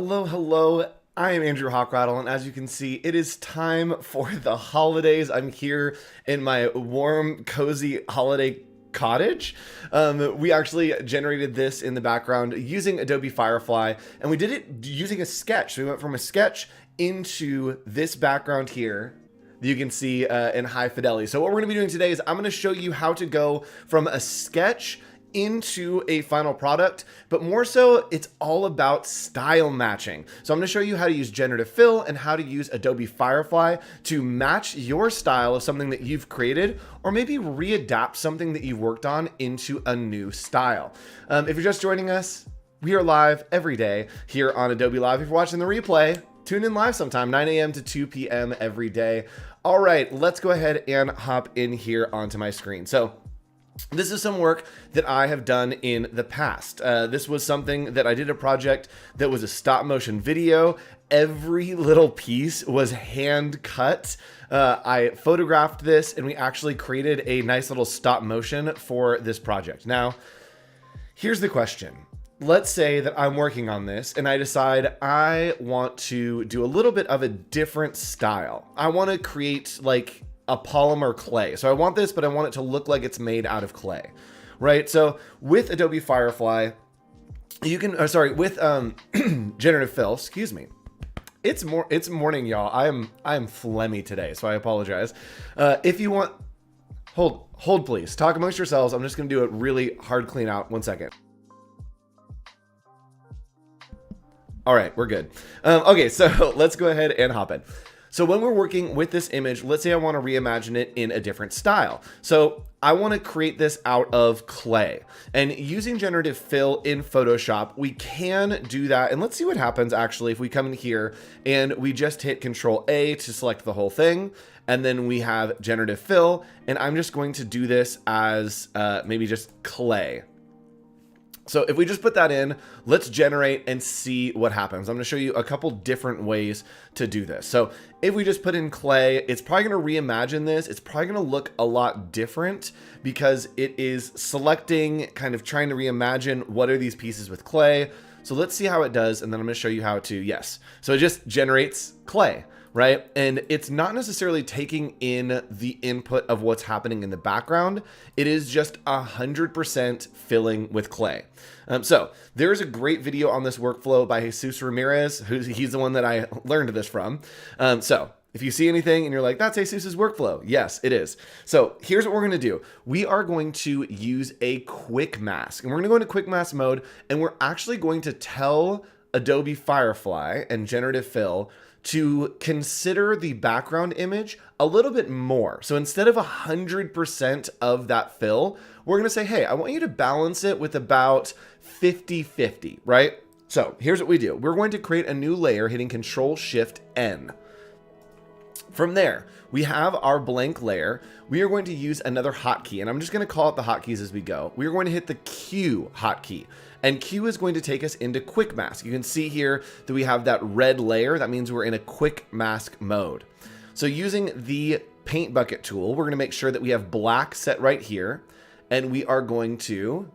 Hello, hello. I am Andrew Hochradel, and as you can see, it is time for the holidays. I'm here in my warm, cozy holiday cottage. We actually generated this in the background using Adobe Firefly, and we did it using a sketch. So we went from a sketch into this background here that you can see in high fidelity. So what we're gonna be doing today is I'm gonna show you how to go from a sketch into a final product, but more so it's all about style matching. So I'm going to show you how to use generative fill and how to use Adobe Firefly to match your style of something that you've created, or maybe readapt something that you've worked on into a new style. If you're just joining us, we are live every day here on Adobe Live. If you're watching the replay, tune in live sometime, 9 a.m. to 2 p.m. every day. All right, let's go ahead and hop in here onto my screen. So this is some work that I have done in the past. This was something that I did a project that was a stop motion video. Every little piece was hand cut. I photographed this and we actually created a nice little stop motion for this project. Now, here's the question. Let's say that I'm working on this and I decide I want to do a little bit of a different style. I want to create like a polymer clay. So I want this, but I want it to look like it's made out of clay, right? So with Adobe Firefly, you can, with generative fill, excuse me. It's morning, y'all. I am phlegmy today, so I apologize. If you want, hold please. Talk amongst yourselves. I'm just gonna do a really hard clean out. 1 second. All right, we're good. Okay, so let's go ahead and hop in. So when we're working with this image, let's say I want to reimagine it in a different style. So I want to create this out of clay, and using generative fill in Photoshop, we can do that. And let's see what happens actually if we come in here and we just hit Control A to select the whole thing. And then we have generative fill, and I'm just going to do this as maybe just clay. So if we just put that in, let's generate and see what happens. I'm going to show you a couple different ways to do this. So if we just put in clay, it's probably going to reimagine this. It's probably going to look a lot different because it is selecting, kind of trying to reimagine what are these pieces with clay. So let's see how it does. And then I'm going to show you how to, yes. So it just generates clay, right? And it's not necessarily taking in the input of what's happening in the background. It is just 100% filling with clay. So there's a great video on this workflow by Jesus Ramirez, he's the one that I learned this from. So if you see anything and you're like, that's Jesus's workflow. Yes, it is. So here's what we're going to do. We are going to use a quick mask, and we're going to go into quick mask mode, and we're actually going to tell Adobe Firefly and generative fill to consider the background image a little bit more. So instead of 100% of that fill, we're going to say, hey, I want you to balance it with about 50-50, right? So here's what we do. We're going to create a new layer hitting Control-Shift-N. From there, we have our blank layer. We are going to use another hotkey, and I'm just going to call it the hotkeys as we go. We are going to hit the Q hotkey, and Q is going to take us into quick mask. You can see here that we have that red layer. That means we're in a quick mask mode. So using the paint bucket tool, we're going to make sure that we have black set right here, and we are going to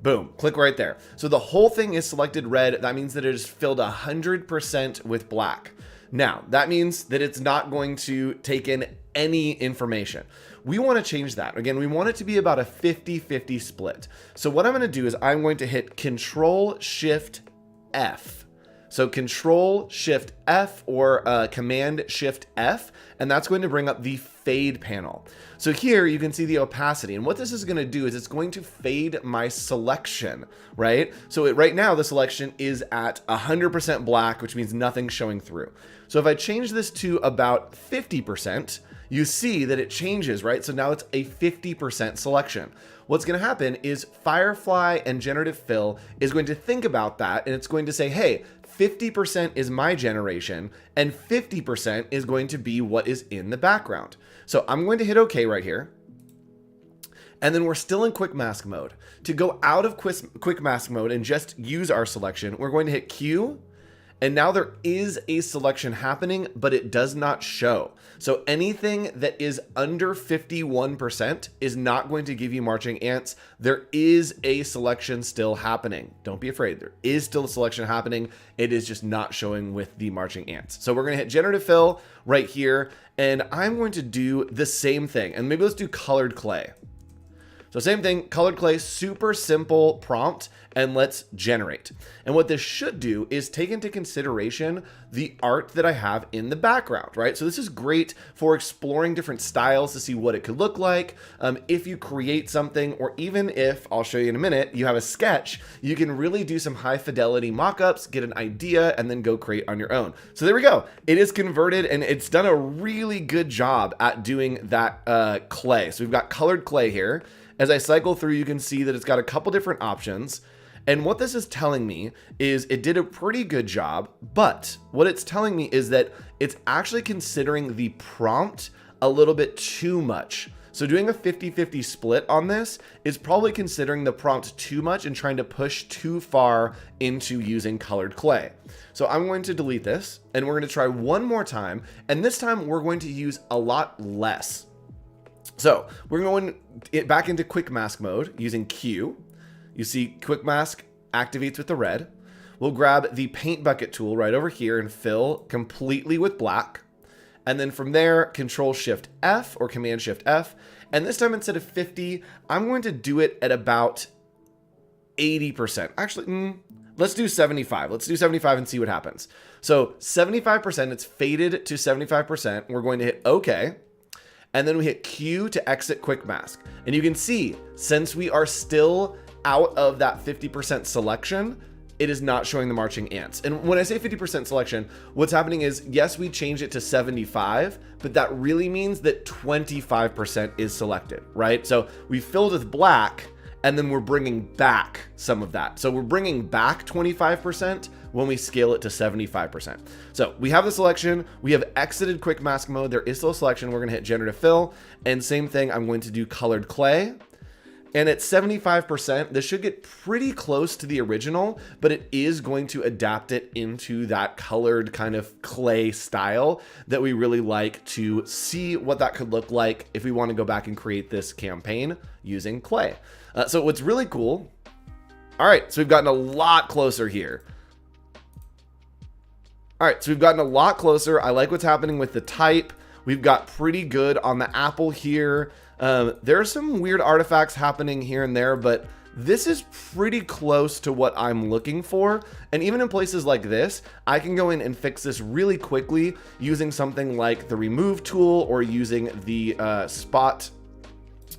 boom, click right there. So the whole thing is selected red. That means that it is filled 100% with black. Now, that means that it's not going to take in any information. We want to change that. Again, we want it to be about a 50-50 split. So what I'm going to do is I'm going to hit Control-Shift-F. So Control-Shift-F or Command-Shift-F, and that's going to bring up the fade panel. So here you can see the opacity, and what this is going to do is it's going to fade my selection, right? So right now the selection is at 100% black, which means nothing's showing through. So if I change this to about 50%, you see that it changes, right? So now it's a 50% selection. What's going to happen is Firefly and generative fill is going to think about that, and it's going to say, hey, 50% is my generation and 50% is going to be what is in the background. So I'm going to hit OK right here. And then we're still in quick mask mode. To go out of quick mask mode and just use our selection, we're going to hit Q And now there is a selection happening, but it does not show. So anything that is under 51% is not going to give you marching ants. There is a selection still happening. Don't be afraid. There is still a selection happening. It is just not showing with the marching ants. So we're going to hit generative fill right here, and I'm going to do the same thing. And maybe let's do colored clay. So same thing, colored clay, super simple prompt, and let's generate. And what this should do is take into consideration the art that I have in the background, right? So this is great for exploring different styles to see what it could look like. If you create something, or even if, I'll show you in a minute, you have a sketch, you can really do some high fidelity mockups, get an idea, and then go create on your own. So there we go. It is converted, and it's done a really good job at doing that clay. So we've got colored clay here. As I cycle through, you can see that it's got a couple different options. And what this is telling me is it did a pretty good job, but what it's telling me is that it's actually considering the prompt a little bit too much. So doing a 50-50 split on this is probably considering the prompt too much and trying to push too far into using colored clay. So I'm going to delete this, and we're going to try one more time. And this time we're going to use a lot less. So we're going back into quick mask mode using Q. You see quick mask activates with the red. We'll grab the paint bucket tool right over here and fill completely with black. And then from there, Control Shift F or Command Shift F. And this time, instead of 50, I'm going to do it at about 80%. Actually, let's do 75. Let's do 75 and see what happens. So 75%, it's faded to 75%. We're going to hit OK. And then we hit Q to exit quick mask. And you can see, since we are still out of that 50% selection, it is not showing the marching ants. And when I say 50% selection, what's happening is, yes, we changed it to 75, but that really means that 25% is selected, right? So we filled with black, and then we're bringing back some of that. So we're bringing back 25% when we scale it to 75%. So we have the selection, we have exited quick mask mode, there is still a selection, we're gonna hit generative fill, and same thing, I'm going to do colored clay. And at 75%, this should get pretty close to the original, but it is going to adapt it into that colored kind of clay style that we really like to see what that could look like if we want to go back and create this campaign using clay. So what's really cool, all right, so we've gotten a lot closer here. All right, so we've gotten a lot closer. I like what's happening with the type. We've got pretty good on the apple here. There are some weird artifacts happening here and there, but this is pretty close to what I'm looking for. And even in places like this, I can go in and fix this really quickly using something like the remove tool or using the spot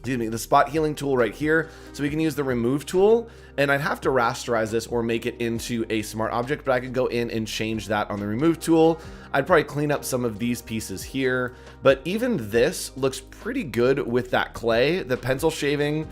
healing tool right here. So we can use the remove tool, and I'd have to rasterize this or make it into a smart object, but I could go in and change that on the remove tool. I'd probably clean up some of these pieces here, but even this looks pretty good with that clay. The pencil shaving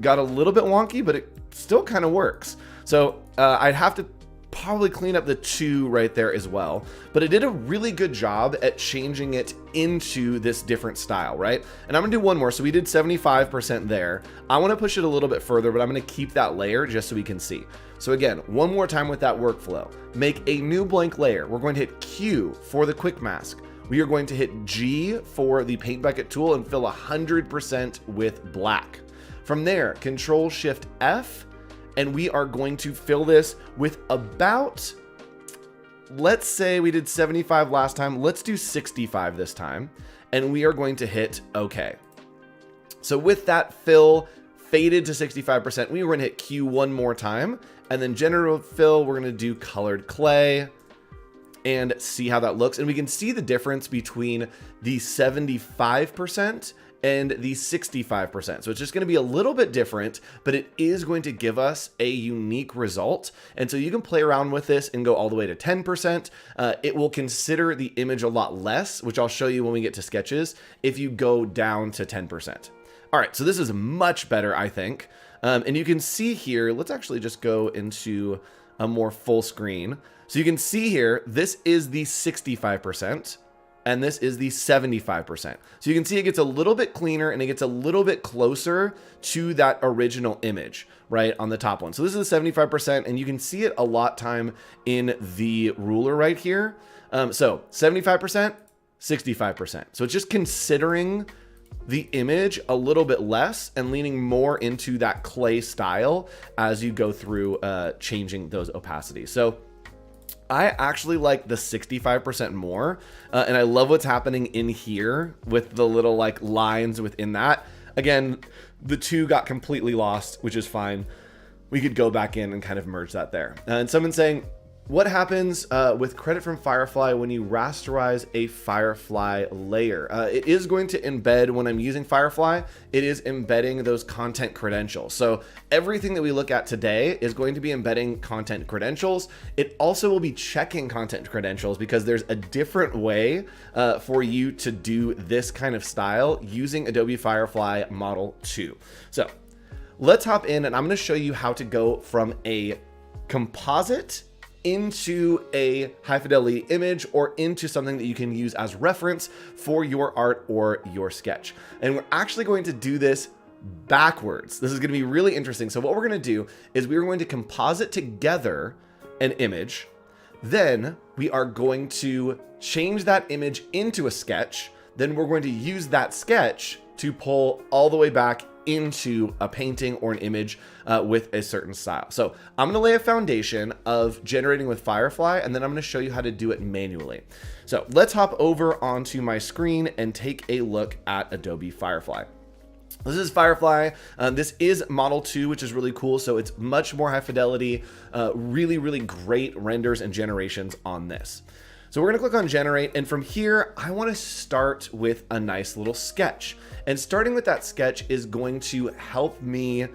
got a little bit wonky, but it still kind of works. So I'd have to probably clean up the 2 right there as well, but it did a really good job at changing it into this different style, right? And I'm gonna do one more. So we did 75% there. I want to push it a little bit further, but I'm going to keep that layer just so we can see. So again, one more time with that workflow, make a new blank layer. We're going to hit Q for the quick mask. We are going to hit G for the paint bucket tool and fill 100% with black. From there, Control Shift F, and we are going to fill this with about, let's say we did 75 last time, let's do 65 this time, and we are going to hit OK. So with that fill faded to 65%, we were going to hit Q one more time, and then generative fill, we're going to do colored clay and see how that looks. And we can see the difference between the 75% and the 65%. So it's just going to be a little bit different, but it is going to give us a unique result. And so you can play around with this and go all the way to 10%. It will consider the image a lot less, which I'll show you when we get to sketches, if you go down to 10%. All right, so this is much better, I think. And you can see here, let's actually just go into a more full screen. So you can see here, this is the 65%. and this is the 75%. So you can see it gets a little bit cleaner and it gets a little bit closer to that original image, right, on the top one. So this is the 75%, and you can see it a lot time in the ruler right here. So 75%, 65%. So it's just considering the image a little bit less and leaning more into that clay style as you go through changing those opacities. So I actually like the 65% more, and I love what's happening in here with the little like lines within that. Again, the two got completely lost, which is fine. We could go back in and kind of merge that there. And someone's saying, what happens with credit from Firefly when you rasterize a Firefly layer? It is going to embed, when I'm using Firefly, it is embedding those content credentials. So everything that we look at today is going to be embedding content credentials. It also will be checking content credentials because there's a different way for you to do this kind of style using Adobe Firefly Model 2. So let's hop in and I'm going to show you how to go from a composite into a high fidelity image or into something that you can use as reference for your art or your sketch. And we're actually going to do this backwards. This is going to be really interesting. So what we're going to do is we're going to composite together an image. Then we are going to change that image into a sketch. Then we're going to use that sketch to pull all the way back into a painting or an image with a certain style. So I'm going to lay a foundation of generating with Firefly, and then I'm going to show you how to do it manually. So let's hop over onto my screen and take a look at Adobe Firefly. This is Firefly. This is Model 2, which is really cool. So it's much more high fidelity, really, really great renders and generations on this. So we're going to click on generate, and from here, I want to start with a nice little sketch. And starting with that sketch is going to help me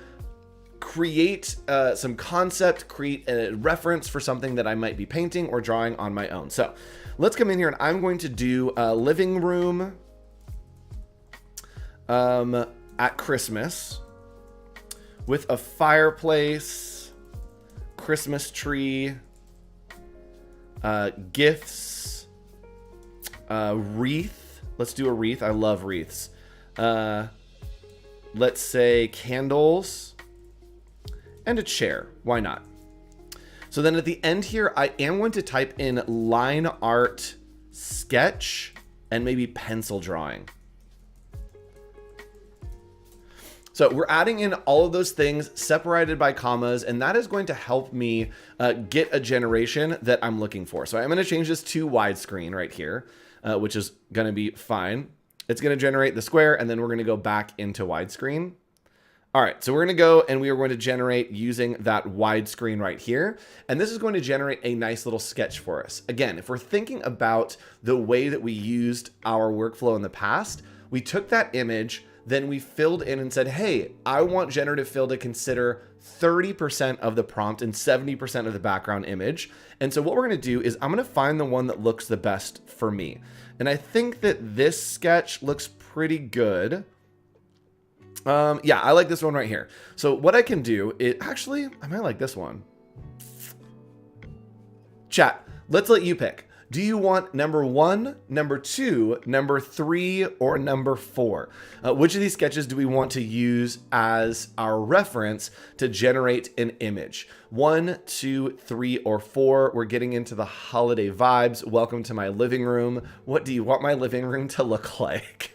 create some concept, create a reference for something that I might be painting or drawing on my own. So let's come in here and I'm going to do a living room at Christmas with a fireplace, Christmas tree, gifts, wreath. Let's do a wreath. I love wreaths. Let's say candles and a chair. Why not? So then at the end here, I am going to type in line art sketch and maybe pencil drawing. So we're adding in all of those things separated by commas, and that is going to help me get a generation that I'm looking for. So I'm going to change this to widescreen right here, which is going to be fine. It's going to generate the square, and then we're going to go back into widescreen. All right, so we're going to go and we are going to generate using that widescreen right here. And this is going to generate a nice little sketch for us. Again, if we're thinking about the way that we used our workflow in the past, we took that image, then we filled in and said, hey, I want generative fill to consider 30% of the prompt and 70% of the background image. And so what we're going to do is I'm going to find the one that looks the best for me. And I think that this sketch looks pretty good. Yeah, I like this one right here. So what I can do is actually, I might like this one. Chat, let's let you pick. Do you want number 1, number 2, number 3, or number 4? Which of these sketches do we want to use as our reference to generate an image? 1, 2, 3, or 4. We're getting into the holiday vibes. Welcome to my living room. What do you want my living room to look like?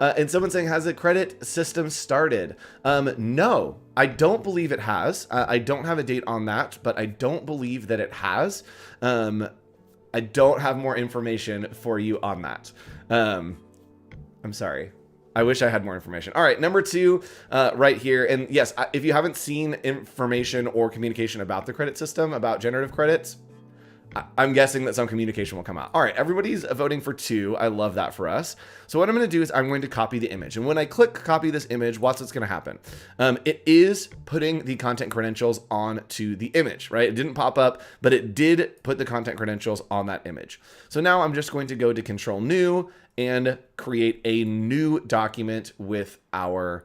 And someone saying, has the credit system started? No, I don't believe it has. I don't have a date on that, but I don't believe that it has. I don't have more information for you on that. I'm sorry. I wish I had more information. All right, number 2 right here. And yes, if you haven't seen information or communication about the credit system, about generative credits, I'm guessing that some communication will come out. All right, everybody's voting for 2. I love that for us. So what I'm going to do is I'm going to copy the image. And when I click copy this image, watch what's going to happen. It is putting the content credentials onto the image, right? It didn't pop up, but it did put the content credentials on that image. So now I'm just going to go to Control New and create a new document with our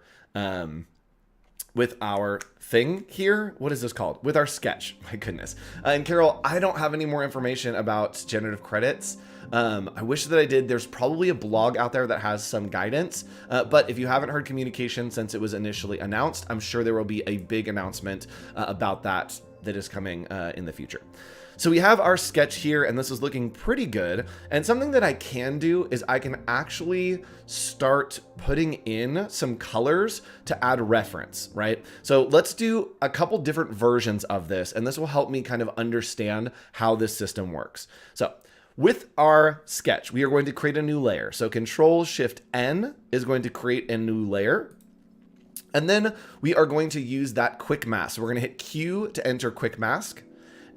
with our thing here. What is this called? With our sketch. My goodness. And Carol, I don't have any more information about generative credits. I wish that I did. There's probably a blog out there that has some guidance, but if you haven't heard communication since it was initially announced, I'm sure there will be a big announcement about that is coming in the future. So we have our sketch here, and this is looking pretty good. And something that I can do is I can actually start putting in some colors to add reference, right? So let's do a couple different versions of this, and this will help me kind of understand how this system works. So with our sketch, we are going to create a new layer. So Control-Shift-N is going to create a new layer. And then we are going to use that quick mask. So we're going to hit Q to enter quick mask.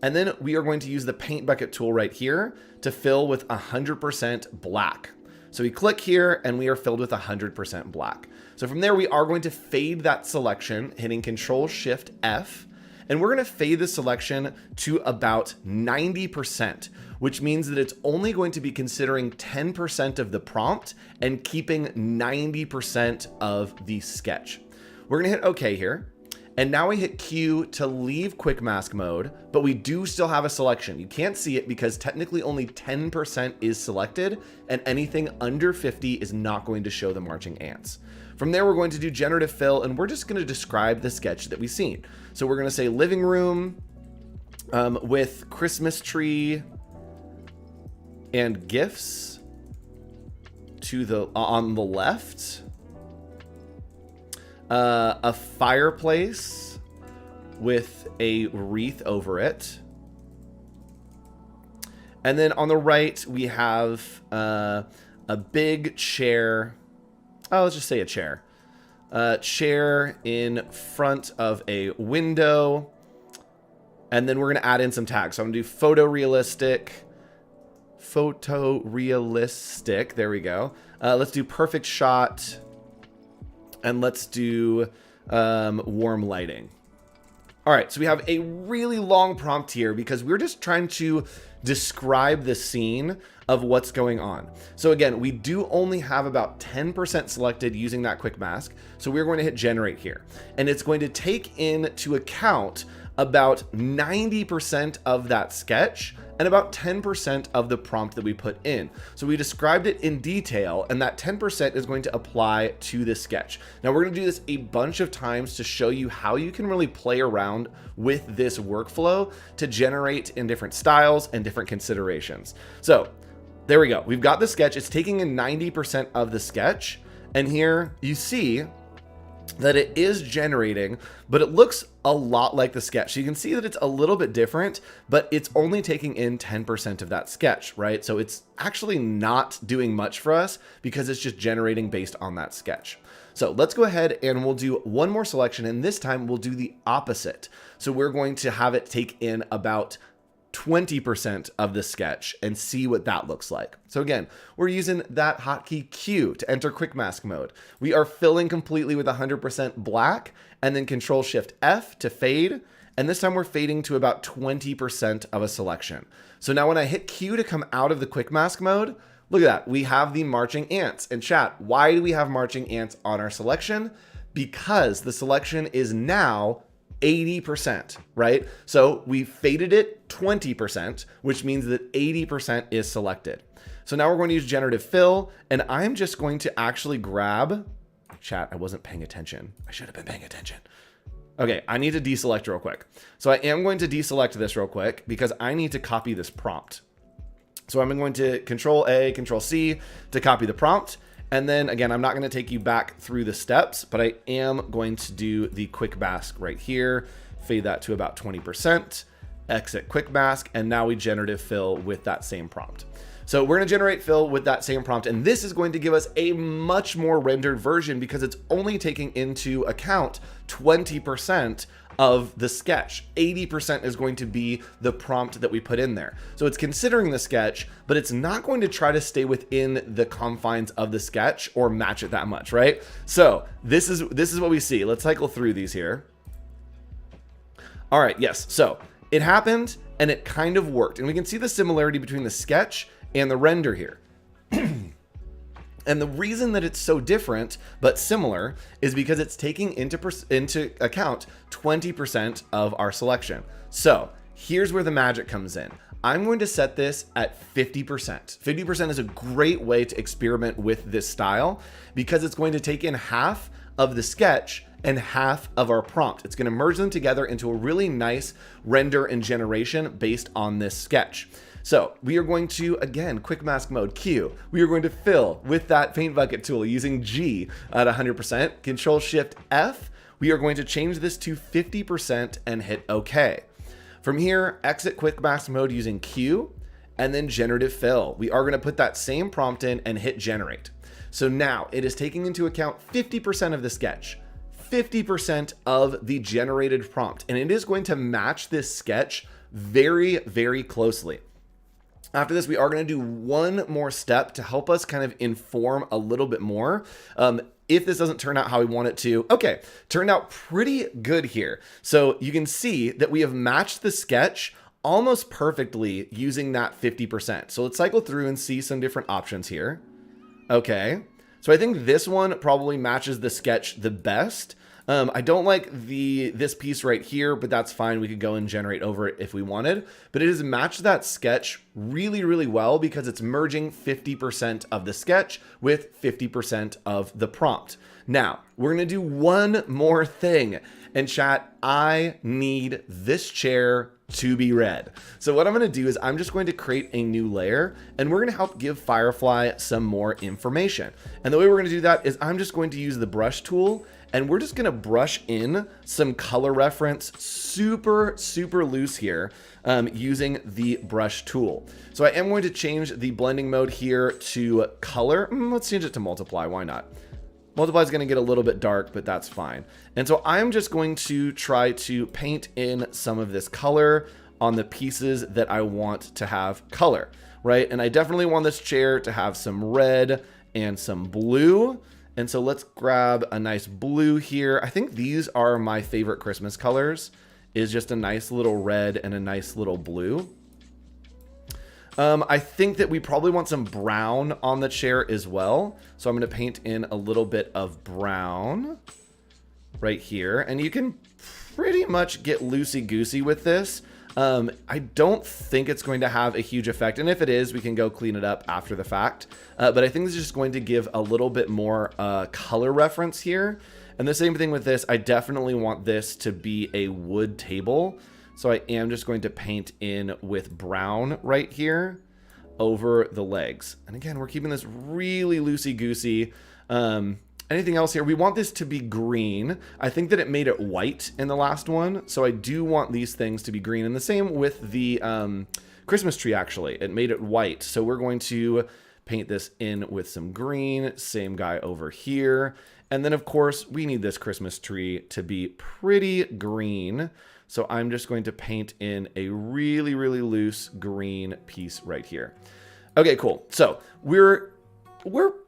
And then we are going to use the paint bucket tool right here to fill with 100% black. So we click here and we are filled with 100% black. So from there, we are going to fade that selection, hitting Control-Shift-F. And we're going to fade the selection to about 90%, which means that it's only going to be considering 10% of the prompt and keeping 90% of the sketch. We're going to hit OK here. And now we hit Q to leave quick mask mode, but we do still have a selection. You can't see it because technically only 10% is selected, and anything under 50 is not going to show the marching ants. From there, we're going to do generative fill, and we're just going to describe the sketch that we've seen. So we're going to say living room with Christmas tree and gifts to the on the left. A fireplace with a wreath over it. And then on the right, we have a big chair. Oh, let's just say a chair. Chair in front of a window. And then we're going to add in some tags. So I'm going to do photorealistic. Photorealistic. There we go. Let's do perfect shot. And let's do warm lighting. All right, so we have a really long prompt here because we're just trying to describe the scene of what's going on. So again, we do only have about 10% selected using that quick mask. So we're going to hit generate here. And it's going to take into account about 90% of that sketch and about 10% of the prompt that we put in. So we described it in detail, and that 10% is going to apply to this sketch. Now we're going to do this a bunch of times to show you how you can really play around with this workflow to generate in different styles and different considerations. So there we go. We've got the sketch. It's taking in 90% of the sketch. And here you see that it is generating, but it looks a lot like the sketch. So you can see that it's a little bit different, but it's only taking in 10% of that sketch, right? So it's actually not doing much for us because it's just generating based on that sketch. So let's go ahead and we'll do one more selection, and this time we'll do the opposite. So we're going to have it take in about 20% of the sketch and see what that looks like. So again, we're using that hotkey Q to enter quick mask mode. We are filling completely with 100% black, and then Control-Shift-F to fade. And this time we're fading to about 20% of a selection. So now when I hit Q to come out of the quick mask mode, look at that. We have the marching ants. And chat, why do we have marching ants on our selection? Because the selection is now 80%, right? So we faded it 20%, which means that 80% is selected. So now we're going to use generative fill, and I'm just going to actually grab, chat, I wasn't paying attention. I should have been paying attention. Okay, I need to deselect real quick. So I am going to deselect this real quick because I need to copy this prompt. So I'm going to Control A, Control C to copy the prompt. And then again, I'm not going to take you back through the steps, but I am going to do the quick mask right here, fade that to about 20%, exit quick mask, and now we generative fill with that same prompt. So we're going to generate fill with that same prompt, and this is going to give us a much more rendered version because it's only taking into account 20% of the sketch. 80% is going to be the prompt that we put in there. So it's considering the sketch, but it's not going to try to stay within the confines of the sketch or match it that much, right? So this is what we see. Let's cycle through these here. All right, yes. So it happened and it kind of worked. And we can see the similarity between the sketch and the render here. And the reason that it's so different but similar is because it's taking into account 20% of our selection. So here's where the magic comes in. I'm going to set this at 50%. 50% is a great way to experiment with this style because it's going to take in half of the sketch and half of our prompt. It's going to merge them together into a really nice render and generation based on this sketch. So we are going to, again, quick mask mode, Q. We are going to fill with that paint bucket tool using G at 100%, Control Shift F. We are going to change this to 50% and hit OK. From here, exit quick mask mode using Q and then generative fill. We are going to put that same prompt in and hit generate. So now it is taking into account 50% of the sketch, 50% of the generated prompt, and it is going to match this sketch very, very closely. After this, we are going to do one more step to help us kind of inform a little bit more. If this doesn't turn out how we want it to, okay, turned out pretty good here. So you can see that we have matched the sketch almost perfectly using that 50%. So let's cycle through and see some different options here. Okay, so I think this one probably matches the sketch the best. I don't like this piece right here, but that's fine. We could go and generate over it if we wanted, but it has matched that sketch really, really well because it's merging 50% of the sketch with 50% of the prompt. Now we're going to do one more thing, and chat, I need this chair to be red. So what I'm going to do is I'm just going to create a new layer, and we're going to help give Firefly some more information. And the way we're going to do that is I'm just going to use the brush tool, and we're just going to brush in some color reference super, super loose here using the brush tool. So I am going to change the blending mode here to color. Let's change it to multiply. Why not? Multiply is going to get a little bit dark, but that's fine. And so I'm just going to try to paint in some of this color on the pieces that I want to have color, right? And I definitely want this chair to have some red and some blue. And so let's grab a nice blue here. I think these are my favorite Christmas colors, is just a nice little red and a nice little blue. I think that we probably want some brown on the chair as well. So I'm going to paint in a little bit of brown right here. And you can pretty much get loosey-goosey with this. I don't think it's going to have a huge effect. And if it is, we can go clean it up after the fact. But I think this is just going to give a little bit more color reference here. And the same thing with this. I definitely want this to be a wood table. So I am just going to paint in with brown right here over the legs. And again, we're keeping this really loosey-goosey. Anything else here? We want this to be green. I think that it made it white in the last one. So I do want these things to be green. And the same with the Christmas tree, actually. It made it white. So we're going to paint this in with some green. Same guy over here. And then, of course, we need this Christmas tree to be pretty green. So I'm just going to paint in a really, really loose green piece right here. Okay, cool. So we're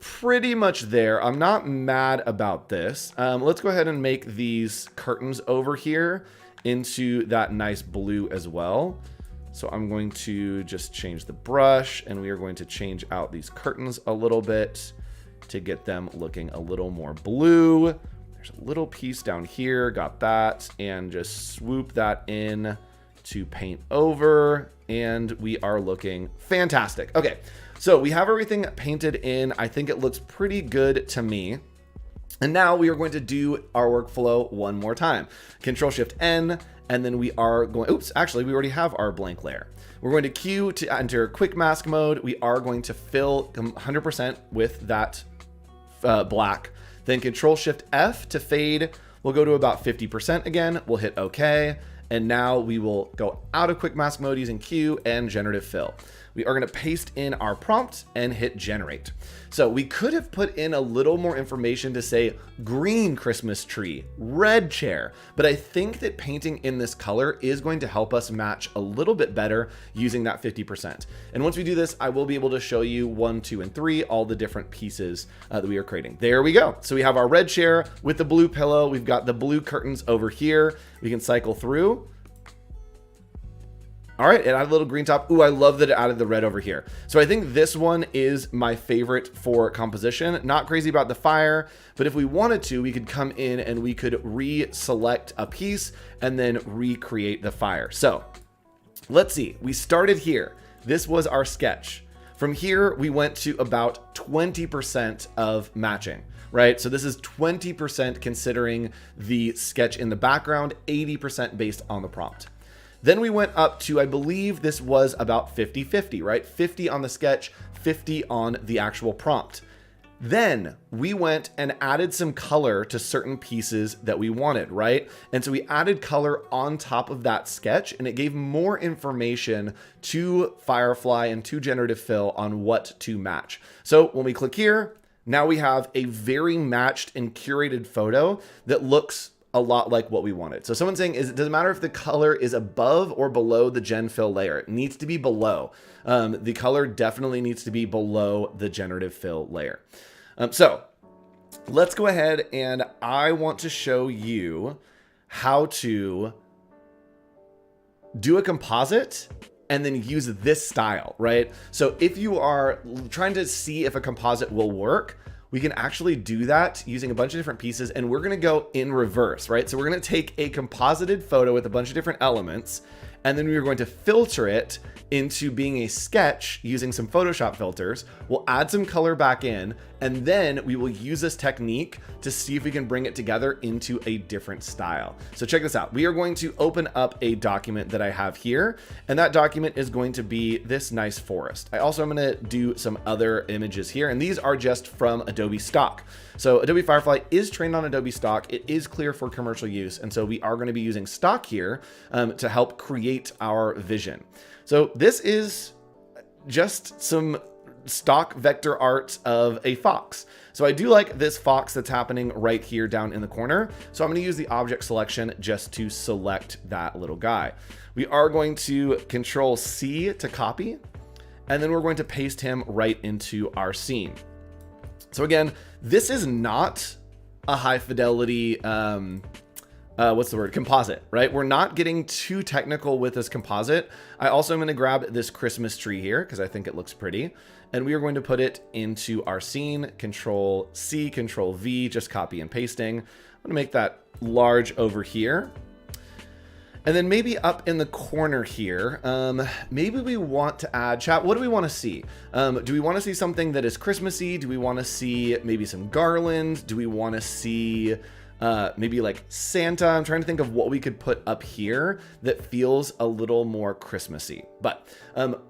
pretty much there. I'm not mad about this. Let's go ahead and make these curtains over here into that nice blue as well. So I'm going to just change the brush, and we are going to change out these curtains a little bit to get them looking a little more blue. There's a little piece down here, got that, and just swoop that in to paint over, and we are looking fantastic. Okay, so we have everything painted in. I think it looks pretty good to me. And now we are going to do our workflow one more time. Control Shift N, and then we are going, oops, actually we already have our blank layer. We're going to Q to enter quick mask mode. We are going to fill 100% with that black. Then Control Shift F to fade. We'll go to about 50% again. We'll hit OK. And now we will go out of quick mask mode using Q and generative fill. We are going to paste in our prompt and hit generate. So we could have put in a little more information to say green Christmas tree, red chair, but I think that painting in this color is going to help us match a little bit better using that 50%. And once we do this, I will be able to show you 1, 2, and 3, all the different pieces that we are creating. There we go. So we have our red chair with the blue pillow. We've got the blue curtains over here. We can cycle through. All right, it added a little green top. Ooh, I love that it added the red over here. So I think this one is my favorite for composition. Not crazy about the fire, but if we wanted to, we could come in and we could reselect a piece and then recreate the fire. So let's see, we started here. This was our sketch. From here, we went to about 20% of matching, right? So this is 20% considering the sketch in the background, 80% based on the prompt. Then we went up to, I believe this was about 50-50, right? 50 on the sketch, 50 on the actual prompt. Then we went and added some color to certain pieces that we wanted, right? And so we added color on top of that sketch, and it gave more information to Firefly and to Generative Fill on what to match. So when we click here, now we have a very matched and curated photo that looks a lot like what we wanted. So someone's saying, it doesn't matter if the color is above or below the gen fill layer. It needs to be below. The color definitely needs to be below the generative fill layer. So let's go ahead, and I want to show you how to do a composite and then use this style, right? So if you are trying to see if a composite will work, we can actually do that using a bunch of different pieces, and we're gonna go in reverse, right? So we're gonna take a composited photo with a bunch of different elements, and then we are going to filter it into being a sketch using some Photoshop filters. We'll add some color back in, and then we will use this technique to see if we can bring it together into a different style. So check this out. We are going to open up a document that I have here, and that document is going to be this nice forest. I also am gonna do some other images here, and these are just from Adobe Stock. So Adobe Firefly is trained on Adobe Stock. It is clear for commercial use, and so we are gonna be using Stock here to help create our vision. So this is just some stock vector art of a fox. So I do like this fox that's happening right here down in the corner. So I'm going to use the object selection just to select that little guy. We are going to Control C to copy, and then we're going to paste him right into our scene. So again, this is not a high fidelity, composite, right? We're not getting too technical with this composite. I also am going to grab this Christmas tree here because I think it looks pretty, and we are going to put it into our scene. Control C, Control V, just copy and pasting. I'm going to make that large over here. And then maybe up in the corner here, maybe we want to add, chat, what do we want to see? Do we want to see something that is Christmassy? Do we want to see maybe some garlands? Do we want to see maybe like Santa? I'm trying to think of what we could put up here that feels a little more Christmassy. But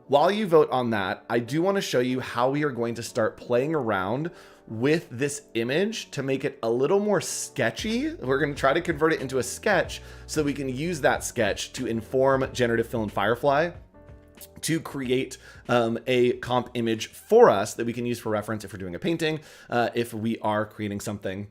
while you vote on that, I do want to show you how we are going to start playing around with this image to make it a little more sketchy. We're going to try to convert it into a sketch so we can use that sketch to inform Generative Fill in Firefly to create a comp image for us that we can use for reference if we're doing a painting, if we are creating something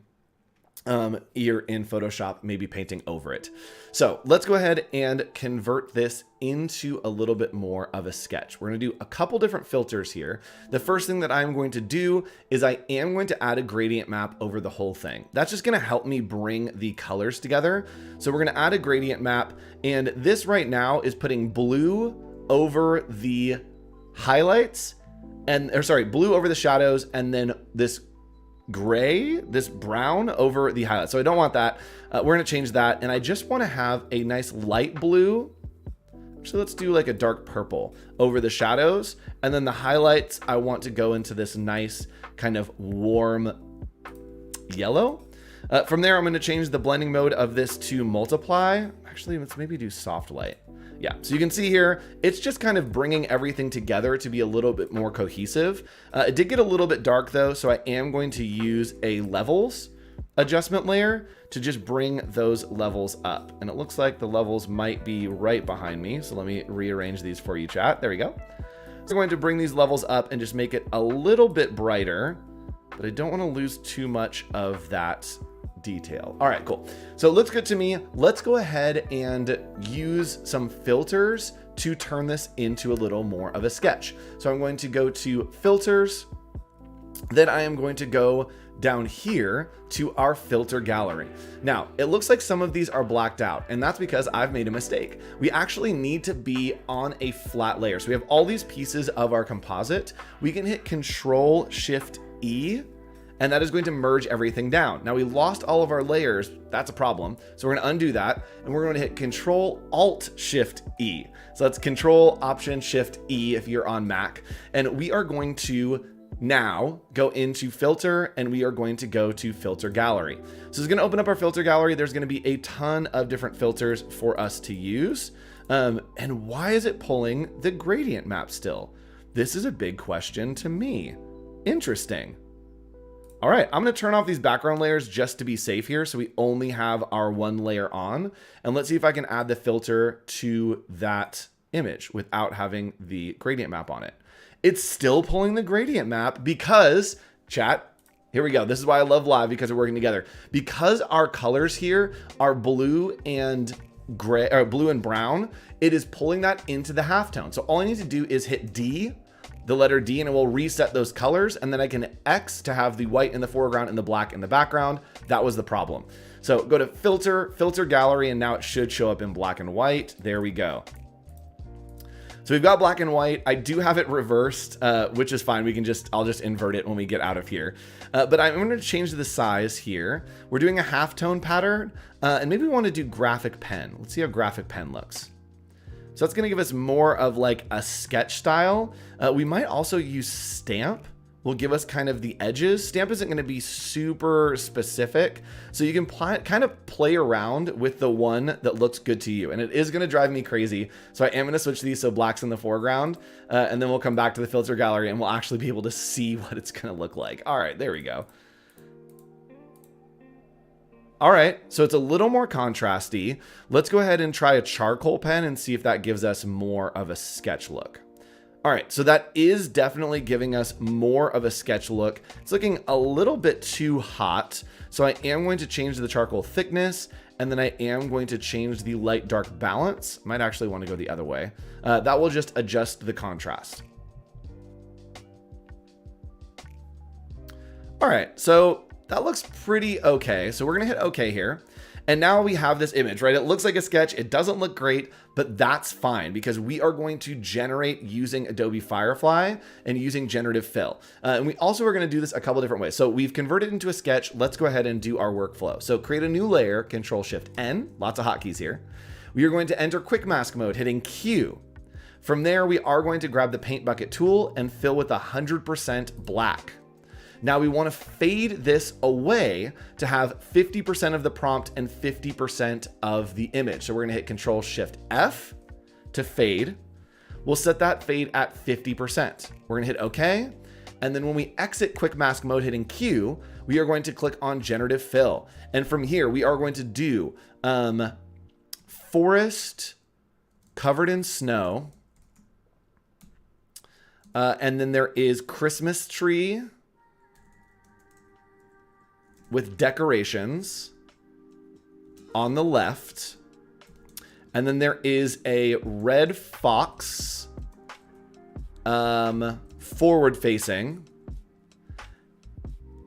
here in Photoshop, maybe painting over it. So let's go ahead and convert this into a little bit more of a sketch. We're going to do a couple different filters here. The first thing that I'm going to do is I am going to add a gradient map over the whole thing. That's just going to help me bring the colors together. So we're going to add a gradient map, and this right now is putting blue over the highlights blue over the shadows, and then this gray, this brown over the highlights. So I don't want that. We're going to change that. And I just want to have a nice light blue. Actually, let's do like a dark purple over the shadows. And then the highlights, I want to go into this nice kind of warm yellow. From there, I'm going to change the blending mode of this to multiply. Actually, let's maybe do soft light. Yeah, so you can see here, it's just kind of bringing everything together to be a little bit more cohesive. It did get a little bit dark though, so I am going to use a levels adjustment layer to just bring those levels up. And it looks like the levels might be right behind me. So let me rearrange these for you, chat. There we go. So I'm going to bring these levels up and just make it a little bit brighter, but I don't want to lose too much of that detail. All right, cool. So let's get to me. Let's go ahead and use some filters to turn this into a little more of a sketch. So I'm going to go to filters, then I am going to go down here to our filter gallery. Now, it looks like some of these are blacked out, and that's because I've made a mistake. We actually need to be on a flat layer. So we have all these pieces of our composite. We can hit Control Shift E, and that is going to merge everything down. Now we lost all of our layers. That's a problem. So we're going to undo that, and we're going to hit Control Alt Shift E. So that's Control Option Shift E if you're on Mac. And we are going to now go into filter, and we are going to go to filter gallery. So it's going to open up our filter gallery. There's going to be a ton of different filters for us to use. And why is it pulling the gradient map still? This is a big question to me. Interesting. All right, I'm going to turn off these background layers just to be safe here. So we only have our one layer on, and let's see if I can add the filter to that image without having the gradient map on it. It's still pulling the gradient map because, chat, here we go. This is why I love live, because we're working together. Because our colors here are blue and gray, or blue and brown, it is pulling that into the halftone. So all I need to do is hit D, the letter D, and it will reset those colors. And then I can X to have the white in the foreground and the black in the background. That was the problem. So go to filter, filter gallery, and now it should show up in black and white. There we go. So we've got black and white. I do have it reversed, which is fine. I'll just invert it when we get out of here. But I'm going to change the size here. We're doing a halftone pattern, and maybe we want to do graphic pen. Let's see how graphic pen looks. So that's going to give us more of like a sketch style. We might also use stamp. Will give us kind of the edges. Stamp isn't going to be super specific, so you can kind of play around with the one that looks good to you. And it is going to drive me crazy, so I am going to switch these so black's in the foreground, and then we'll come back to the filter gallery and we'll actually be able to see what it's going to look like. All right, there we go. All right, so it's a little more contrasty. Let's go ahead and try a charcoal pen and see if that gives us more of a sketch look. All right, so that is definitely giving us more of a sketch look. It's looking a little bit too hot. So I am going to change the charcoal thickness, and then I am going to change the light dark balance. Might actually want to go the other way. That will just adjust the contrast. All right, so that looks pretty okay. So we're gonna hit okay here. And now we have this image, right? It looks like a sketch. It doesn't look great, but that's fine because we are going to generate using Adobe Firefly and using generative fill. And we also are going to do this a couple different ways. So we've converted into a sketch. Let's go ahead and do our workflow. So create a new layer, Control Shift N, lots of hotkeys here. We are going to enter quick mask mode, hitting Q. From there, we are going to grab the paint bucket tool and fill with 100% black. Now we want to fade this away to have 50% of the prompt and 50% of the image. So we're going to hit Control Shift F to fade. We'll set that fade at 50%. We're going to hit OK. And then when we exit quick mask mode, hitting Q, we are going to click on generative fill. And from here, we are going to do forest covered in snow. And then there is Christmas tree with decorations on the left. And then there is a red fox forward facing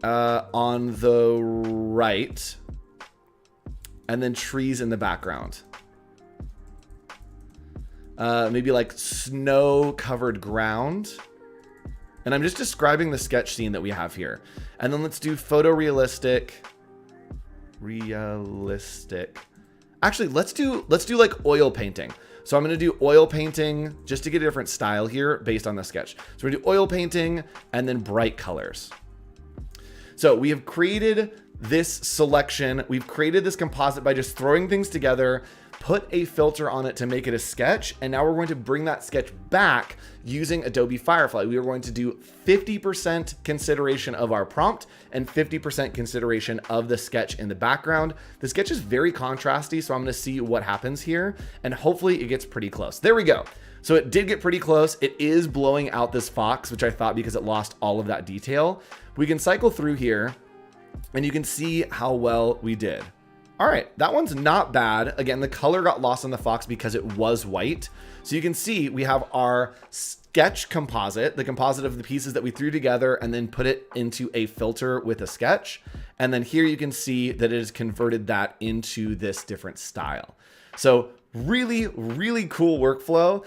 on the right. And then trees in the background. Maybe like snow covered ground. And I'm just describing the sketch scene that we have here. And then let's do photorealistic. Actually, let's do like oil painting. So I'm going to do oil painting just to get a different style here based on the sketch. So we're going to do oil painting and then bright colors. So we have created this selection. We've created this composite by just throwing things together, put a filter on it to make it a sketch. And now we're going to bring that sketch back using Adobe Firefly. We are going to do 50% consideration of our prompt and 50% consideration of the sketch in the background. The sketch is very contrasty, so I'm going to see what happens here, and hopefully it gets pretty close. There we go. So it did get pretty close. It is blowing out this fox, which I thought because it lost all of that detail. We can cycle through here and you can see how well we did. All right, that one's not bad. Again, the color got lost on the fox because it was white. So you can see we have our sketch composite, the composite of the pieces that we threw together and then put it into a filter with a sketch. And then here you can see that it has converted that into this different style. So really, really cool workflow.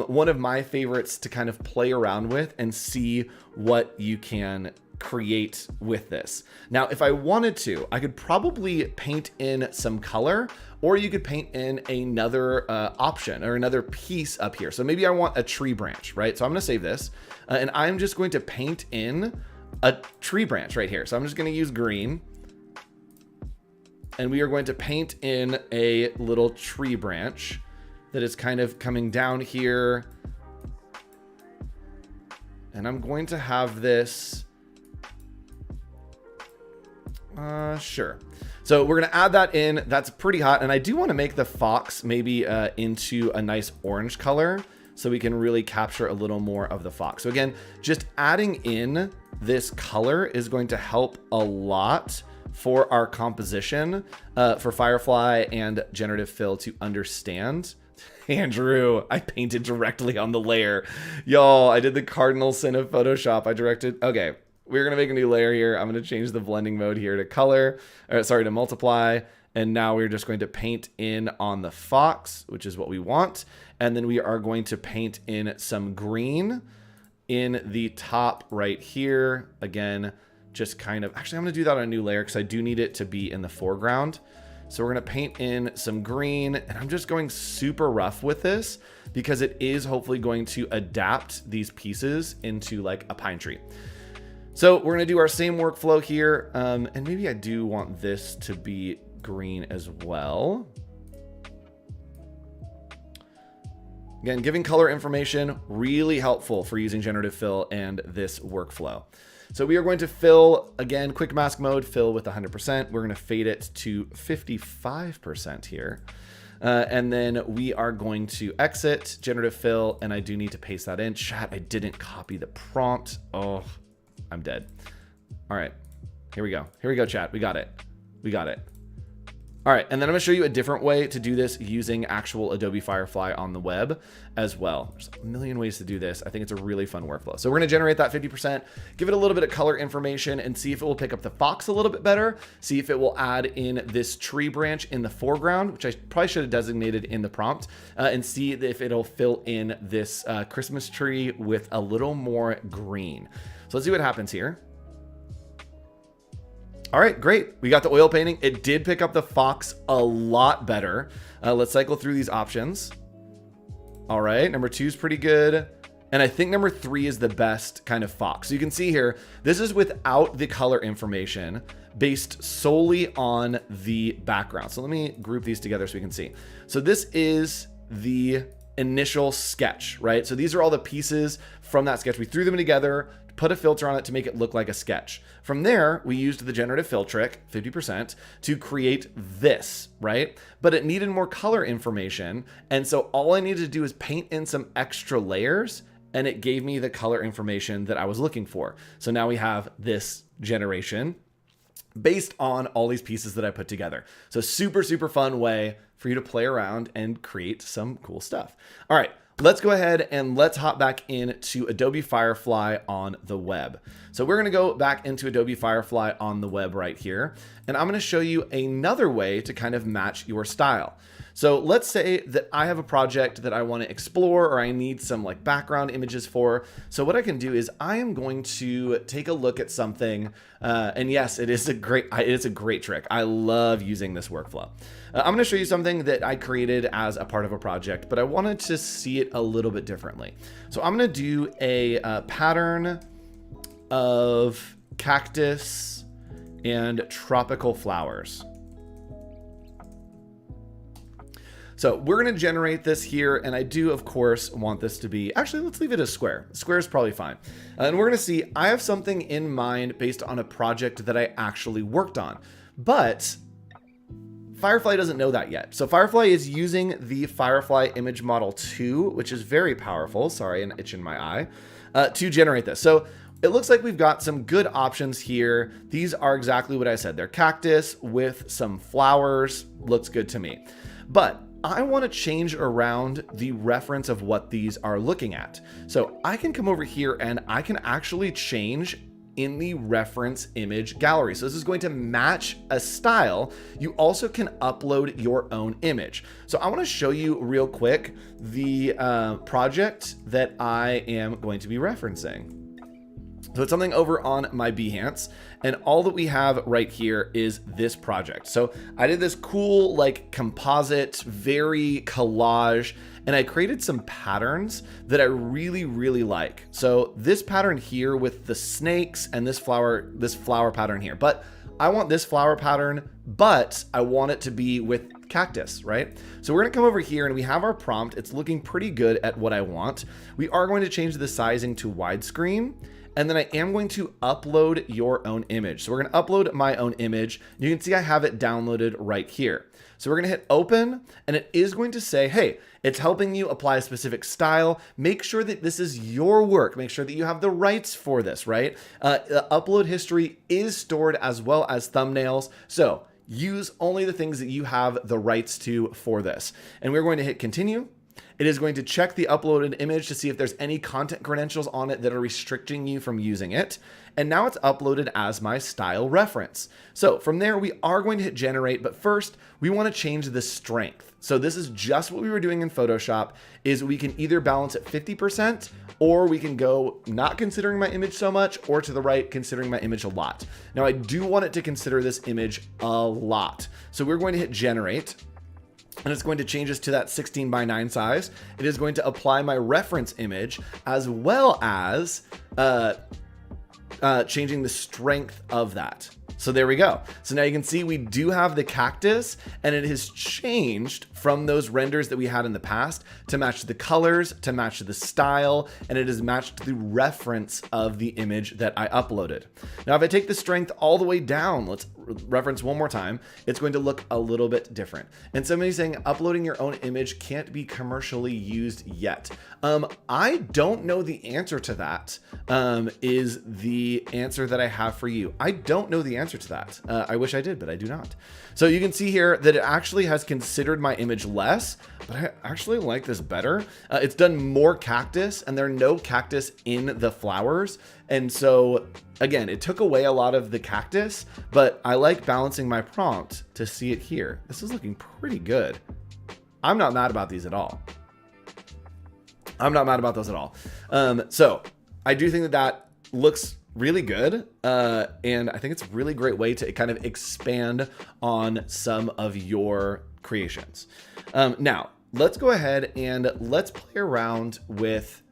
One of my favorites to kind of play around with and see what you can create with this. Now, if I wanted to, I could probably paint in some color, or you could paint in another option or another piece up here. So maybe I want a tree branch, right? So I'm going to save this and I'm just going to paint in a tree branch right here. So I'm just going to use green and we are going to paint in a little tree branch that is kind of coming down here. And I'm going to have this sure. So we're going to add that in. That's pretty hot. And I do want to make the fox maybe into a nice orange color so we can really capture a little more of the fox. So again, just adding in this color is going to help a lot for our composition for Firefly and Generative Fill to understand. Andrew, I painted directly on the layer. Y'all, I did the cardinal sin of Photoshop. I directed, okay. We're going to make a new layer here. I'm going to change the blending mode here to color, or sorry, to multiply. And now we're just going to paint in on the fox, which is what we want. And then we are going to paint in some green in the top right here. Again, just kind of, actually, I'm going to do that on a new layer because I do need it to be in the foreground. So we're going to paint in some green, and I'm just going super rough with this because it is hopefully going to adapt these pieces into like a pine tree. So we're going to do our same workflow here. And maybe I do want this to be green as well. Again, giving color information, really helpful for using Generative Fill and this workflow. So we are going to fill, again, quick mask mode, fill with 100%. We're going to fade it to 55% here. And then we are going to exit Generative Fill, and I do need to paste that in. Chat, I didn't copy the prompt. Oh, I'm dead. All right, here we go. Here we go, chat. We got it. We got it. All right, and then I'm gonna show you a different way to do this using actual Adobe Firefly on the web as well. There's a million ways to do this. I think it's a really fun workflow. So we're gonna generate that 50%, give it a little bit of color information and see if it will pick up the fox a little bit better, see if it will add in this tree branch in the foreground, which I probably should have designated in the prompt, and see if it'll fill in this Christmas tree with a little more green. So let's see what happens here. All right, great. We got the oil painting. It did pick up the fox a lot better. Let's cycle through these options. All right, number 2 is pretty good. And I think number 3 is the best kind of fox. So you can see here, this is without the color information based solely on the background. So let me group these together so we can see. So this is the initial sketch, right? So these are all the pieces from that sketch. We threw them together, put a filter on it to make it look like a sketch. From there, we used the Generative Fill trick, 50%, to create this, right? But it needed more color information. And so all I needed to do is paint in some extra layers, and it gave me the color information that I was looking for. So now we have this generation based on all these pieces that I put together. So super, super fun way for you to play around and create some cool stuff. All right. Let's go ahead and let's hop back into Adobe Firefly on the web. So we're going to go back into Adobe Firefly on the web right here. And I'm going to show you another way to kind of match your style. So let's say that I have a project that I want to explore or I need some like background images for. So what I can do is I am going to take a look at something. And yes, it is a great trick. I love using this workflow. I'm going to show you something that I created as a part of a project, but I wanted to see it a little bit differently. So I'm going to do a pattern of cactus and tropical flowers. So we're going to generate this here. And I do, of course, want this to be, actually, let's leave it as square. Square is probably fine. And we're going to see, I have something in mind based on a project that I actually worked on, but Firefly doesn't know that yet. So Firefly is using the Firefly image model 2, which is very powerful. Sorry, an itch in my eye, to generate this. So it looks like we've got some good options here. These are exactly what I said. They're cactus with some flowers. Looks good to me. But I want to change around the reference of what these are looking at. So I can come over here and I can actually change in the reference image gallery. So this is going to match a style. You also can upload your own image. So I want to show you real quick the project that I am going to be referencing. So it's something over on my Behance, and all that we have right here is this project. So I did this cool like composite, very collage, and I created some patterns that I really, really like. So this pattern here with the snakes and this flower pattern here, but I want this flower pattern, but I want it to be with cactus, right? So we're gonna come over here and we have our prompt. It's looking pretty good at what I want. We are going to change the sizing to widescreen. And then I am going to upload your own image. So we're going to upload my own image. You can see I have it downloaded right here. So we're going to hit open, and it is going to say, hey, it's helping you apply a specific style. Make sure that this is your work. Make sure that you have the rights for this, right? The upload history is stored as well as thumbnails. So use only the things that you have the rights to for this. And we're going to hit continue. It is going to check the uploaded image to see if there's any content credentials on it that are restricting you from using it. And now it's uploaded as my style reference. So from there, we are going to hit generate, but first we want to change the strength. So this is just what we were doing in Photoshop, is we can either balance at 50%, or we can go not considering my image so much, or to the right, considering my image a lot. Now I do want it to consider this image a lot. So we're going to hit generate. And it's going to change us to that 16:9 size. It is going to apply my reference image as well as changing the strength of that. So there we go. So now you can see we do have the cactus, and it has changed from those renders that we had in the past to match the colors, to match the style, and it has matched the reference of the image that I uploaded. Now, if I take the strength all the way down, let's reference one more time, it's going to look a little bit different. And somebody's saying uploading your own image can't be commercially used yet. I don't know the answer to that, is the answer that I have for you. I don't know the answer to that. I wish I did, but I do not. So you can see here that it actually has considered my image less, but I actually like this better. It's done more cactus, and there are no cactus in the flowers. And so again, it took away a lot of the cactus, but I like balancing my prompt to see it here. This is looking pretty good. I'm not mad about these at all. I'm not mad about those at all. So I do think that that looks really good. And I think it's a really great way to kind of expand on some of your creations. Now, let's go ahead and let's play around with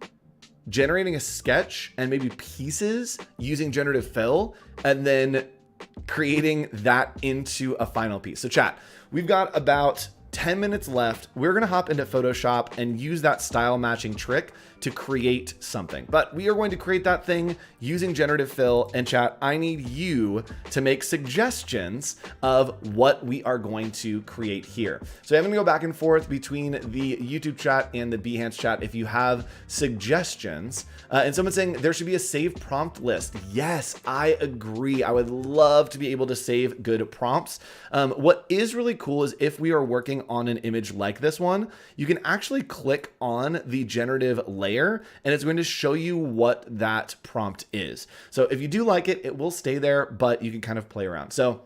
generating a sketch and maybe pieces using generative fill, and then creating that into a final piece. So chat, we've got about 10 minutes left. We're going to hop into Photoshop and use that style matching trick to create something. But we are going to create that thing using generative fill. And chat, I need you to make suggestions of what we are going to create here. So I'm going to go back and forth between the YouTube chat and the Behance chat if you have suggestions. And someone's saying there should be a save prompt list. Yes, I agree. I would love to be able to save good prompts. What is really cool is if we are working on an image like this one, you can actually click on the generative layer and it's going to show you what that prompt is. So if you do like it, it will stay there, but you can kind of play around. So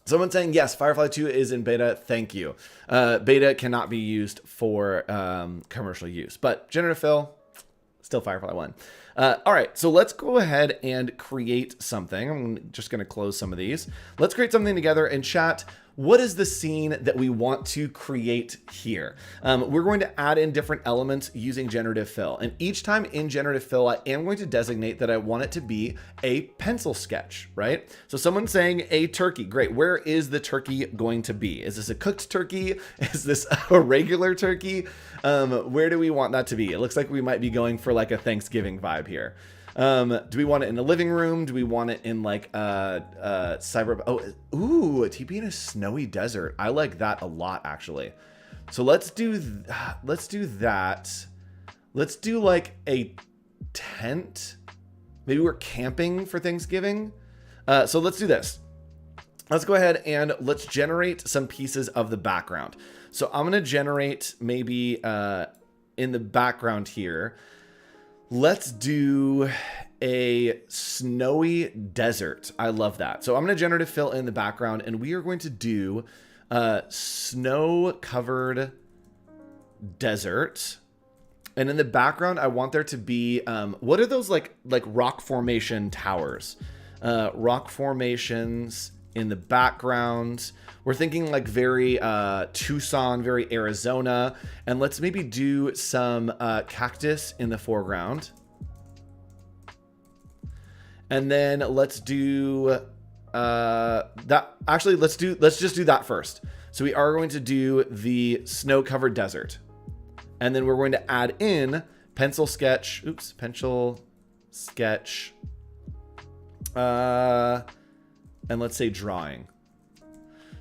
someone's saying, yes, Firefly 2 is in beta. Thank you. Beta cannot be used for commercial use, but generative fill, still Firefly 1. All right, so let's go ahead and create something. I'm just going to close some of these. Let's create something together and chat. What is the scene that we want to create here? We're going to add in different elements using generative fill. And each time in generative fill, I am going to designate that I want it to be a pencil sketch, right? So someone's saying a turkey. Great. Where is the turkey going to be? Is this a cooked turkey? Is this a regular turkey? Where do we want that to be? It looks like we might be going for like a Thanksgiving vibe here. Do we want it in the living room? Do we want it in like cyber? Oh, ooh, a TP in a snowy desert. I like that a lot, actually. So let's do that. Let's do like a tent Maybe we're camping for Thanksgiving. So let's do this. Let's go ahead and let's generate some pieces of the background. So I'm going to generate maybe in the background here. Let's do a snowy desert. I love that. So I'm going to generative fill in the background, and we are going to do snow-covered desert. And in the background, I want there to be, what are those like rock formation towers? Rock formations in the background. We're thinking like very Tucson, very Arizona. And let's maybe do some cactus in the foreground. And then let's do that. Actually, let's just do that first. So we are going to do the snow-covered desert. And then we're going to add in pencil sketch. Oops, pencil sketch. And let's say drawing.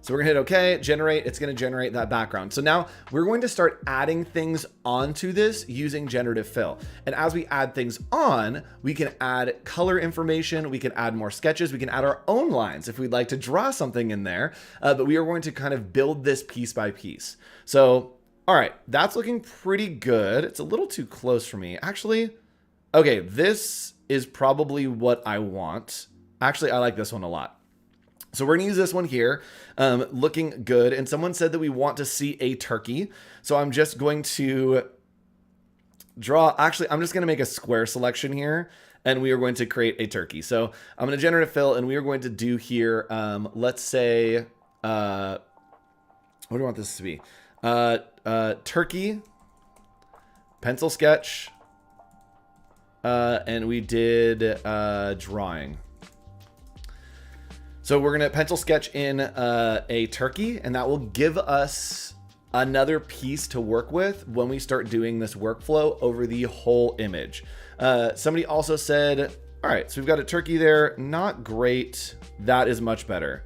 So we're gonna hit OK, generate. It's gonna generate that background. So now we're going to start adding things onto this using generative fill. And as we add things on, we can add color information. We can add more sketches. We can add our own lines if we'd like to draw something in there. But we are going to kind of build this piece by piece. So, all right, that's looking pretty good. It's a little too close for me. Actually, okay, this is probably what I want. Actually, I like this one a lot. So we're gonna use this one here, looking good. And someone said that we want to see a turkey. So I'm just going to draw, actually, I'm just gonna make a square selection here, and we are going to create a turkey. So I'm gonna generative fill, and we are going to do here, let's say, what do we want this to be? Turkey, pencil sketch, and we did drawing. So we're gonna pencil sketch in a turkey, and that will give us another piece to work with when we start doing this workflow over the whole image. Somebody also said, all right, so we've got a turkey there, not great. That is much better.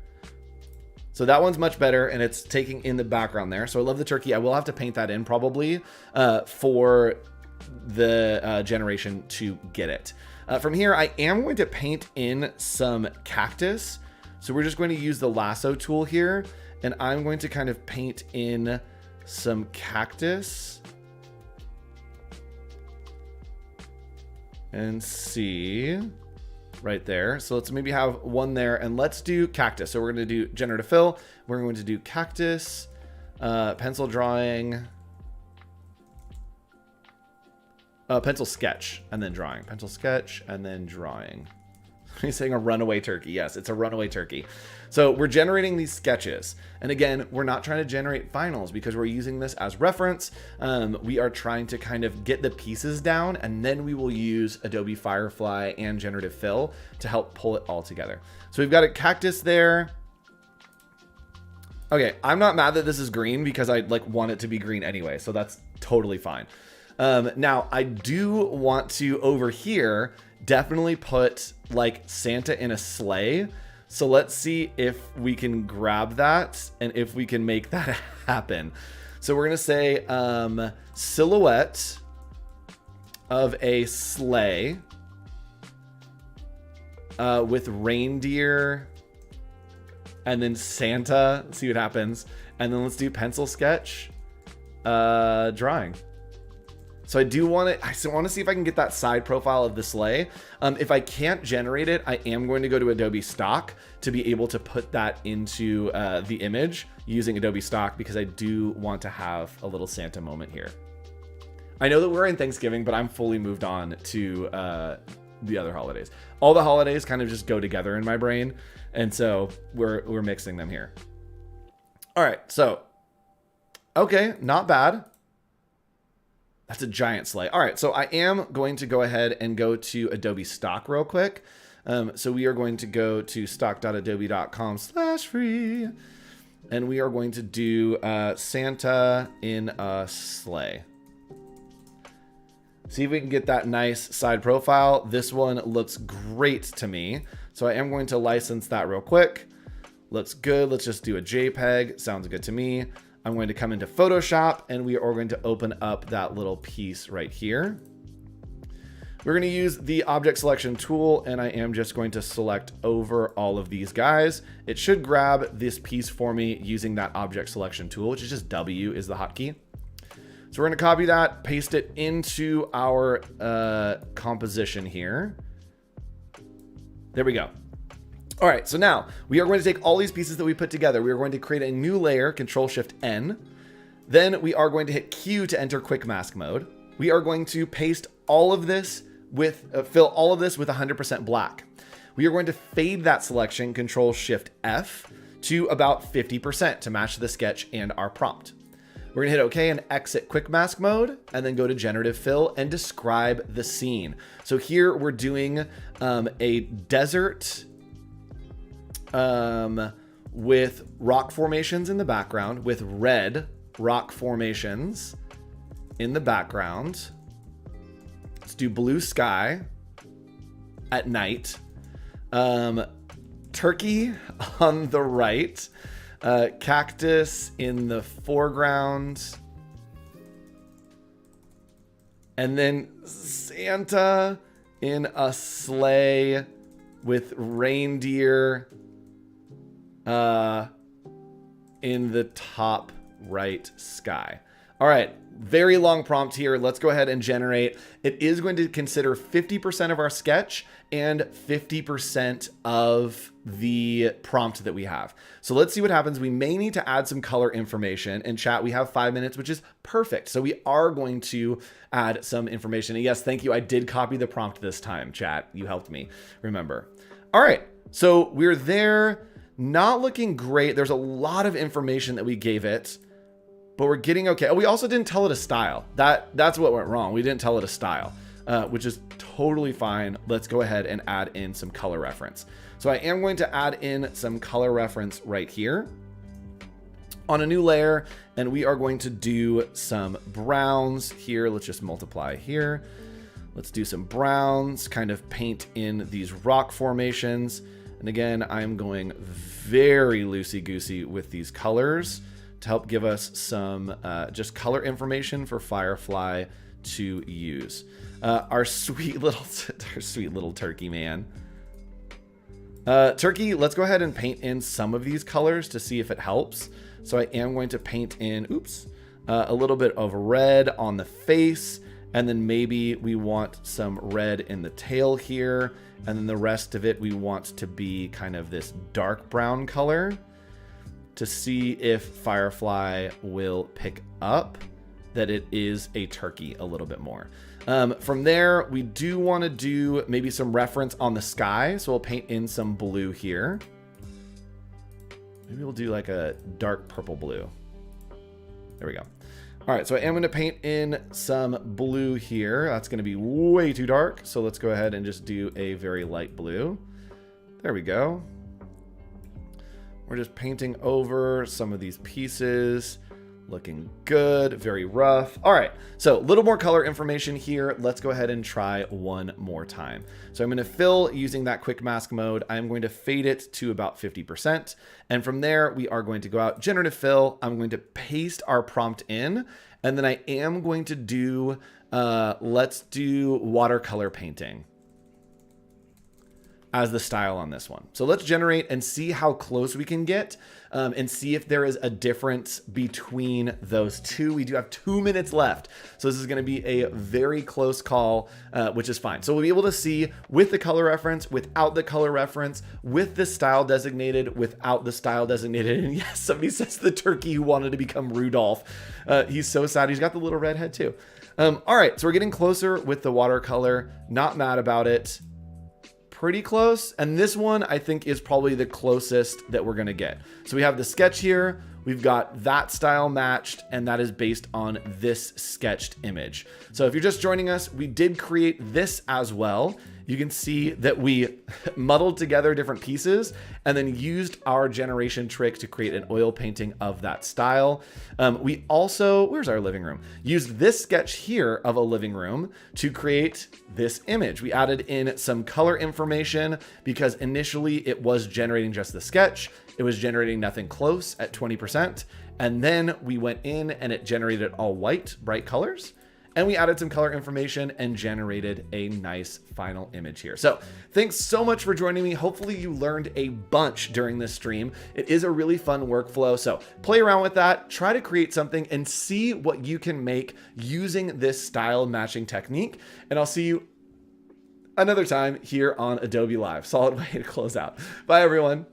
So that one's much better, and it's taking in the background there. So I love the turkey. I will have to paint that in probably for the generation to get it. From here, I am going to paint in some cactus. So we're just going to use the lasso tool here, and I'm going to kind of paint in some cactus and see right there. So let's maybe have one there, and let's do cactus. So we're going to do generative fill. We're going to do cactus, pencil drawing, pencil sketch, and then drawing. Pencil sketch, and then drawing. He's saying a runaway turkey. Yes, it's a runaway turkey. So we're generating these sketches. And again, we're not trying to generate finals because we're using this as reference. We are trying to kind of get the pieces down, and then we will use Adobe Firefly and Generative Fill to help pull it all together. So we've got a cactus there. Okay, I'm not mad that this is green because I want it to be green anyway. So that's totally fine. Now I do want to over here definitely put like Santa in a sleigh. So let's see if we can grab that and if we can make that happen. So we're going to say silhouette of a sleigh with reindeer and then Santa. Let's see what happens. And then let's do pencil sketch, drawing. So I want to see if I can get that side profile of the sleigh. If I can't generate it, I am going to go to Adobe Stock to be able to put that into the image using Adobe Stock, because I do want to have a little Santa moment here. I know that we're in Thanksgiving, but I'm fully moved on to the other holidays. All the holidays kind of just go together in my brain, and so we're mixing them here. All right, so okay, not bad. That's a giant sleigh. All right, so I am going to go ahead and go to Adobe Stock real quick. So we are going to go to stock.adobe.com/free, and we are going to do Santa in a sleigh. See if we can get that nice side profile. This one looks great to me. So I am going to license that real quick. Looks good. Let's just do a JPEG. Sounds good to me. I'm going to come into Photoshop, and we are going to open up that little piece right here. we're going to use the object selection tool, and I am just going to select over all of these guys. It should grab this piece for me using that object selection tool, which is just W is the hotkey. So we're going to copy that, paste it into our composition here. There we go. All right, so now we are going to take all these pieces that we put together. We are going to create a new layer, Control-Shift-N. Then we are going to hit Q to enter quick mask mode. We are going to paste all of this with, fill all of this with 100% black. We are going to fade that selection, Control-Shift-F, to about 50% to match the sketch and our prompt. We're gonna hit OK and exit quick mask mode, and then go to generative fill and describe the scene. So here we're doing a desert with rock formations in the background, with red rock formations in the background. Let's do blue sky at night. Turkey on the right. Cactus in the foreground. And then Santa in a sleigh with reindeer in the top right sky. All right, very long prompt here. Let's go ahead and generate. It is going to consider 50% of our sketch and 50% of the prompt that we have. So let's see what happens. We may need to add some color information. In chat, we have 5 minutes, which is perfect. So we are going to add some information. And yes, thank you. I did copy the prompt this time, chat. You helped me remember. All right, so we're there. Not looking great. There's a lot of information that we gave it, but we're getting okay. Oh, we also didn't tell it a style. That's what went wrong. We didn't tell it a style, which is totally fine. Let's go ahead and add in some color reference. So I am going to add in some color reference right here on a new layer, and we are going to do some browns here. Let's just multiply here. Let's do some browns, kind of paint in these rock formations. And again, I'm going very loosey-goosey with these colors to help give us some just color information for Firefly to use. Our sweet little turkey man. Turkey, let's go ahead and paint in some of these colors to see if it helps. So I am going to paint in, a little bit of red on the face, and then maybe we want some red in the tail here. And then the rest of it, we want to be kind of this dark brown color to see if Firefly will pick up that it is a turkey a little bit more. From there, we do want to do maybe some reference on the sky. So we'll paint in some blue here. Maybe we'll do like a dark purple blue. There we go. All right, so I am going to paint in some blue here. That's going to be way too dark. So let's go ahead and just do a very light blue. There we go. We're just painting over some of these pieces. Looking good, very rough. All right, so a little more color information here. Let's go ahead and try one more time. So I'm going to fill using that quick mask mode. I'm going to fade it to about 50%. And from there, we are going to go out, generative fill. I'm going to paste our prompt in. And then I am going to do, let's do watercolor painting as the style on this one. So let's generate and see how close we can get and see if there is a difference between those two. We do have 2 minutes left. So this is going to be a very close call, which is fine. So we'll be able to see with the color reference, without the color reference, with the style designated, without the style designated. And yes, somebody says the turkey who wanted to become Rudolph. He's so sad. He's got the little red head too. All right, so we're getting closer with the watercolor. Not mad about it. Pretty close. And this one I think is probably the closest that we're going to get. So we have the sketch here. We've got that style matched, and that is based on this sketched image. So if you're just joining us, we did create this as well. You can see that we muddled together different pieces and then used our generation trick to create an oil painting of that style. We also, where's our living room? Used this sketch here of a living room to create this image. We added in some color information because initially it was generating just the sketch. It was generating nothing close at 20%. And then we went in and it generated all white, bright colors. and we added some color information and generated a nice final image here. So thanks so much for joining me. Hopefully you learned a bunch during this stream. It is a really fun workflow. So play around with that, try to create something and see what you can make using this style matching technique. And I'll see you another time here on Adobe Live. Solid way to close out. Bye everyone.